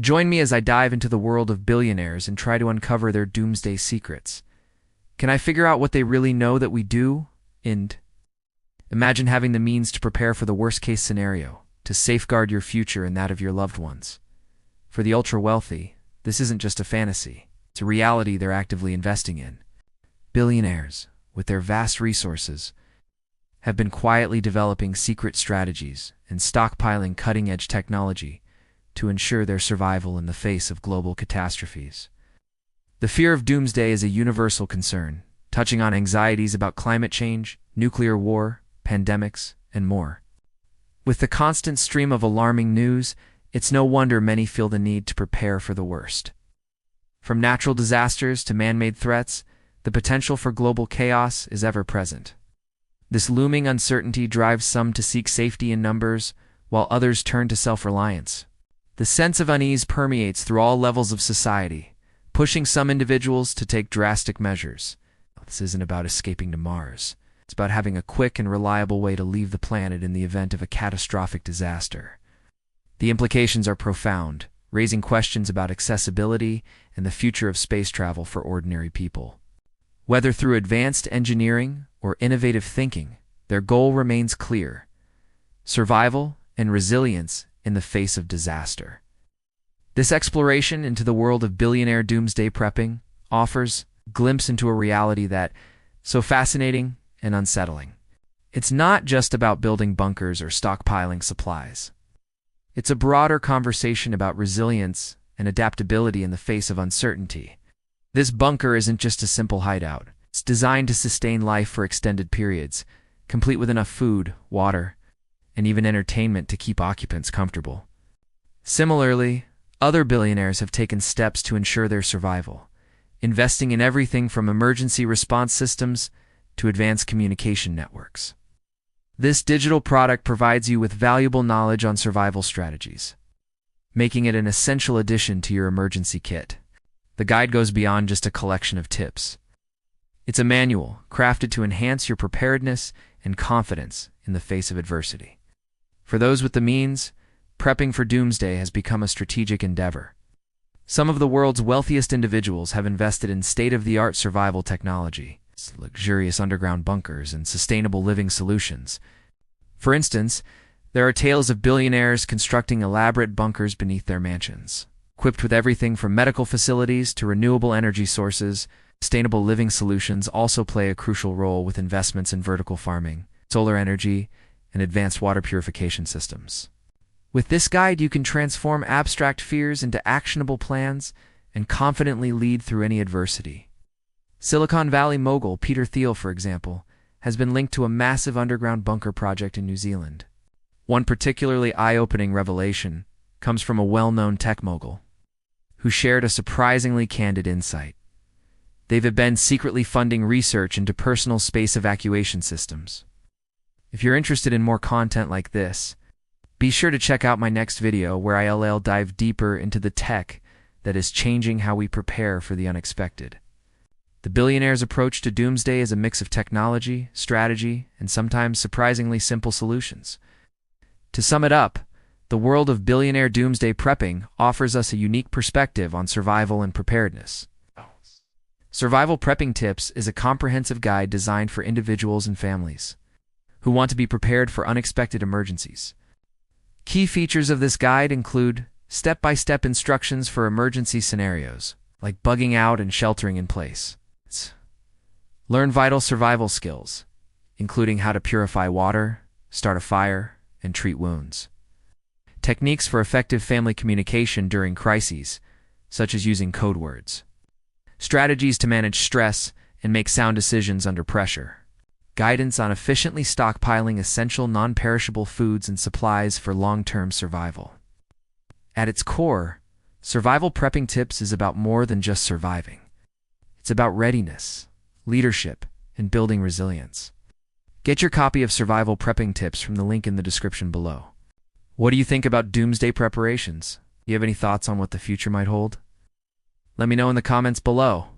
Join me as I dive into the world of billionaires and try to uncover their doomsday secrets. Can I figure out what they really know that we do? And imagine having the means to prepare for the worst-case scenario, to safeguard your future and that of your loved ones. For the ultra-wealthy, this isn't just a fantasy. It's a reality they're actively investing in. Billionaires, with their vast resources, have been quietly developing secret strategies and stockpiling cutting-edge technology to ensure their survival in the face of global catastrophes. The fear of doomsday is a universal concern, touching on anxieties about climate change, nuclear war, pandemics, and more. With the constant stream of alarming news, it's no wonder many feel the need to prepare for the worst. From natural disasters to man-made threats, the potential for global chaos is ever present. This looming uncertainty drives some to seek safety in numbers, while others turn to self-reliance. The sense of unease permeates through all levels of society, pushing some individuals to take drastic measures. This isn't about escaping to Mars. It's about having a quick and reliable way to leave the planet in the event of a catastrophic disaster. The implications are profound, raising questions about accessibility and the future of space travel for ordinary people. Whether through advanced engineering or innovative thinking, their goal remains clear: survival and resilience in the face of disaster. This exploration into the world of billionaire doomsday prepping offers a glimpse into a reality that's so fascinating and unsettling. It's not just about building bunkers or stockpiling supplies. It's a broader conversation about resilience and adaptability in the face of uncertainty. This bunker isn't just a simple hideout. It's designed to sustain life for extended periods, complete with enough food, water, and even entertainment to keep occupants comfortable. Similarly, other billionaires have taken steps to ensure their survival, investing in everything from emergency response systems to advanced communication networks. This digital product provides you with valuable knowledge on survival strategies, making it an essential addition to your emergency kit. The guide goes beyond just a collection of tips. It's a manual crafted to enhance your preparedness and confidence in the face of adversity. For those with the means, prepping for doomsday has become a strategic endeavor. Some of the world's wealthiest individuals have invested in state-of-the-art survival technology, luxurious underground bunkers, and sustainable living solutions. For instance, there are tales of billionaires constructing elaborate bunkers beneath their mansions. Equipped with everything from medical facilities to renewable energy sources, sustainable living solutions also play a crucial role with investments in vertical farming, solar energy, and advanced water purification systems. With this guide, you can transform abstract fears into actionable plans and confidently lead through any adversity. Silicon Valley mogul Peter Thiel, for example, has been linked to a massive underground bunker project in New Zealand. One particularly eye-opening revelation comes from a well-known tech mogul who shared a surprisingly candid insight. They've been secretly funding research into personal space evacuation systems. If you're interested in more content like this, be sure to check out my next video where I'll dive deeper into the tech that is changing how we prepare for the unexpected. The billionaire's approach to doomsday is a mix of technology, strategy, and sometimes surprisingly simple solutions. To sum it up, the world of billionaire doomsday prepping offers us a unique perspective on survival and preparedness. Survival Prepping Tips is a comprehensive guide designed for individuals and families who want to be prepared for unexpected emergencies. Key features of this guide include step-by-step instructions for emergency scenarios, like bugging out and sheltering in place. Learn vital survival skills, including how to purify water, start a fire, and treat wounds. Techniques for effective family communication during crises, such as using code words. Strategies to manage stress and make sound decisions under pressure. Guidance on efficiently stockpiling essential non-perishable foods and supplies for long-term survival. At its core, Survival Prepping Tips is about more than just surviving. It's about readiness, leadership, and building resilience. Get your copy of Survival Prepping Tips from the link in the description below. What do you think about doomsday preparations? Do you have any thoughts on what the future might hold? Let me know in the comments below.